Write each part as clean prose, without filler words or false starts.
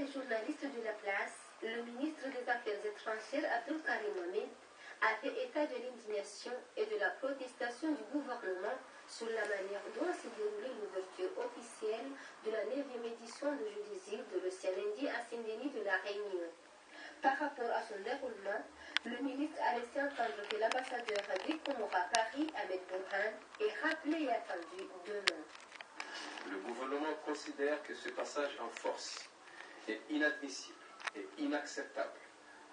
les journalistes de la place, le ministre des Affaires étrangères Abdul Karim Mohamed a fait état de l'indignation et de la protestation du gouvernement sur la manière dont s'est déroulée l'ouverture officielle de la 9e édition de Jeux des îles de l'Océan Indien à Saint-Denis de la Réunion. Par rapport à son déroulement, le ministre a laissé entendre que l'ambassadeur des Comores à Paris, Ahmed Bourhan, est rappelé et attendu demain. Le gouvernement considère que ce passage en force est inadmissible et inacceptable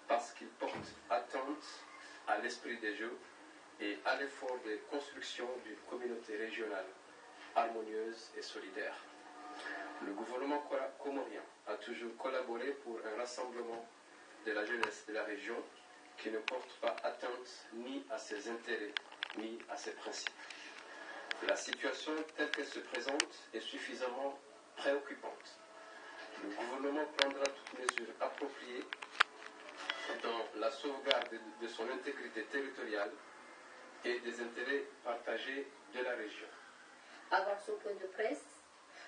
parce qu'il porte atteinte à l'esprit des Jeux et à l'effort de construction d'une communauté régionale harmonieuse et solidaire. Le gouvernement comorien a toujours collaboré pour un rassemblement de la jeunesse de la région qui ne porte pas atteinte ni à ses intérêts ni à ses principes. La situation telle qu'elle se présente est suffisamment préoccupante. Le gouvernement prendra toutes mesures appropriées dans la sauvegarde de son intégrité territoriale et des intérêts partagés de la région. Avant son point de presse,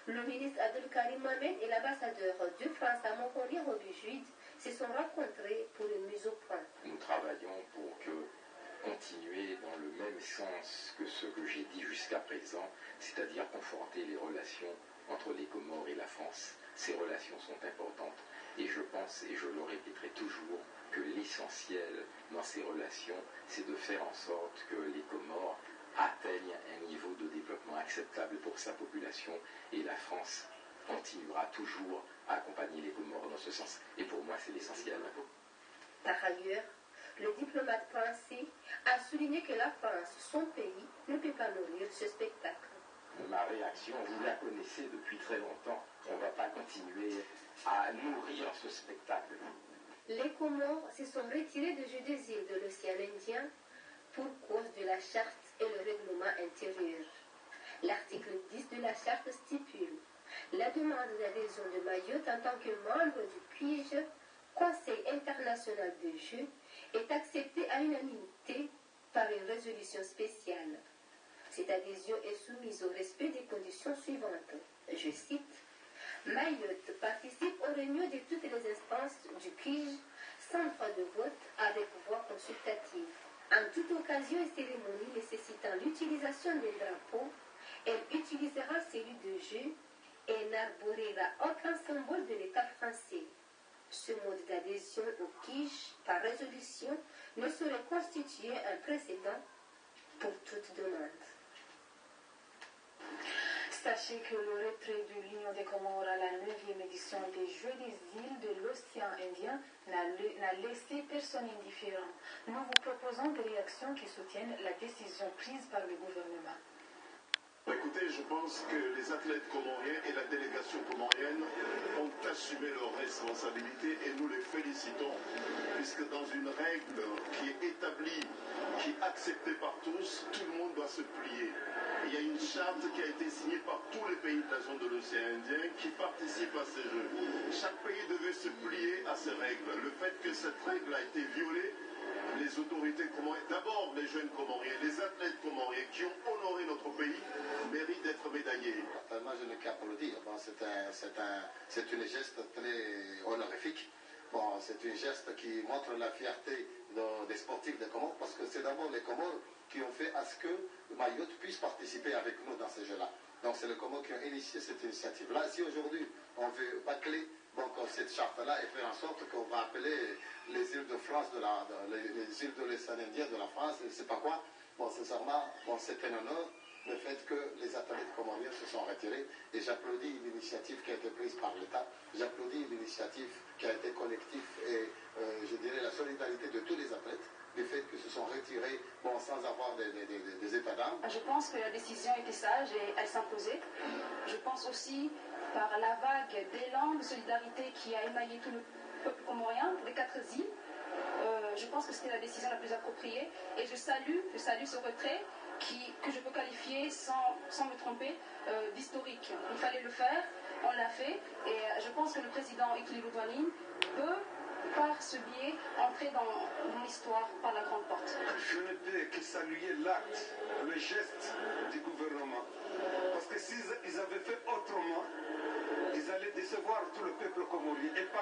le ministre Abdul Karim Mohamed et l'ambassadeur de France à Montpellier-Robijuide se sont rencontrés pour une mise au point. Nous travaillons pour continuer dans le même sens que ce que j'ai dit jusqu'à présent, c'est-à-dire conforter les relations entre les Comores et la France. Ces relations sont importantes et je pense, et je le répéterai toujours, que l'essentiel dans ces relations, c'est de faire en sorte que les Comores atteignent un niveau de développement acceptable pour sa population et la France continuera toujours à accompagner les Comores dans ce sens. Et pour moi, c'est l'essentiel. Par ailleurs, le diplomate français a souligné que la France, son pays, ne peut pas nourrir ce spectacle. Ma réaction, vous la connaissez depuis très longtemps. On ne va pas continuer à nourrir ce spectacle. Les Comores se sont retirés du Jeu des îles de l'Océan Indien pour cause de la charte et le règlement intérieur. L'article 10 de la charte stipule la demande d'adhésion de Mayotte en tant que membre du CUIJ, Conseil international de jeux, est acceptée à l'unanimité par une résolution spéciale. Cette adhésion est soumise au respect des conditions suivantes. Je cite: Mayotte participe aux réunions de toutes les instances du CUIJ sans droit de vote avec voix consultative. En toute occasion et cérémonie nécessitant l'utilisation des drapeaux, elle utilisera celui de jeu et n'arborera aucun symbole de l'État français. Ce mode d'adhésion au CUIJ par résolution ne saurait constituer un précédent pour toute demande. Sachez que le retrait de l'Union des Comores à la 9e édition des Jeux des îles de l'Océan Indien n'a laissé personne indifférent. Nous vous proposons des réactions qui soutiennent la décision prise par le gouvernement. Écoutez, je pense que les athlètes comoriens et la délégation comorienne ont assumé leurs responsabilités et nous les félicitons, puisque dans une règle qui est établie, qui est acceptée par tous, tout le monde doit se plier. Il y a une charte qui a été signée par tous les pays de la zone de l'océan Indien qui participent à ces Jeux. Chaque pays devait se plier à ces règles. Le fait que cette règle a été violée, les autorités comoriennes, d'abord les jeunes comoriens, les athlètes comoriens qui ont honoré notre pays, méritent d'être médaillés. Moi, je n'ai qu'à applaudir. Bon, c'est une geste très honorifique. Bon, c'est une geste qui montre la fierté des sportifs des Comores, parce que c'est d'abord les Comores qui ont fait à ce que Mayotte puisse participer avec nous dans ces Jeux-là. Donc c'est les Comores qui ont initié cette initiative-là. Si aujourd'hui on veut bâcler cette charte-là et faire en sorte qu'on va appeler les îles de France, les îles de l'Océan Indien de la France, je ne sais pas quoi, bon, sincèrement, bon, c'est un honneur le fait que les athlètes comoriens se sont retirés et j'applaudis l'initiative qui a été prise par l'État, j'applaudis l'initiative qui a été collective et je dirais la solidarité de tous les athlètes du fait qu'ils se sont retirés bon, sans avoir des états d'âme. Je pense que la décision était sage et elle s'imposait. Je pense aussi par la vague d'élan de solidarité qui a émaillé tout le peuple comorien des 4 îles. Je pense que c'était la décision la plus appropriée et je salue ce retrait que je peux qualifier sans me tromper d'historique. Il fallait le faire, on l'a fait et je pense que le président Ikeli Roudoanine peut par ce biais entrer dans l'histoire par la grande porte. Je ne peux que saluer l'acte, le geste du gouvernement. Parce que s'ils avaient fait autrement, ils allaient décevoir tout le peuple comorien et pas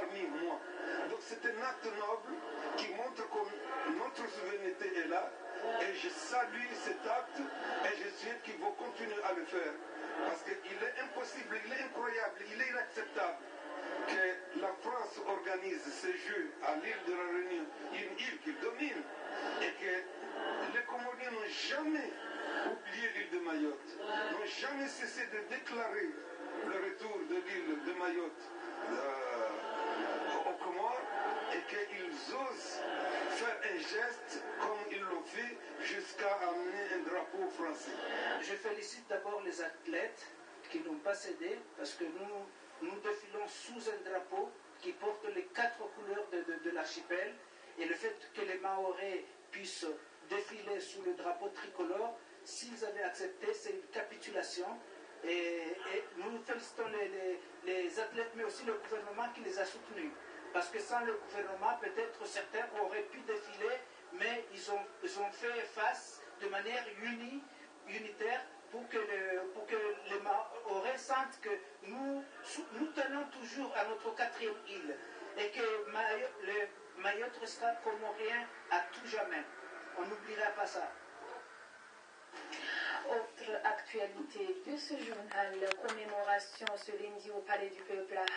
c'est un acte noble qui montre que notre souveraineté est là. Et je salue cet acte et je souhaite qu'ils vont continuer à le faire. Parce qu'il est impossible, il est incroyable, il est inacceptable que la France organise ces Jeux à l'île de la Réunion, une île qu'il domine, et que les Comoriens n'ont jamais oublié l'île de Mayotte, n'ont jamais cessé de déclarer le retour de l'île de Mayotte aux Comores, et qu'ils osent faire un geste comme ils l'ont fait jusqu'à amener un drapeau français. Je félicite d'abord les athlètes qui n'ont pas cédé parce que nous défilons sous un drapeau qui porte les 4 couleurs de l'archipel, et le fait que les Mahorais puissent défiler sous le drapeau tricolore, s'ils avaient accepté, c'est une capitulation. Et nous félicitons les athlètes, mais aussi le gouvernement qui les a soutenus. Parce que sans le gouvernement, peut-être certains auraient pu défiler, mais ils ont fait face de manière unitaire pour que les Mahorais sentent que nous tenons toujours à notre 4e île et que Mayotte restera comorien à tout jamais. On n'oubliera pas ça. Autre actualité de ce journal, commémoration ce lundi au Palais du Peuple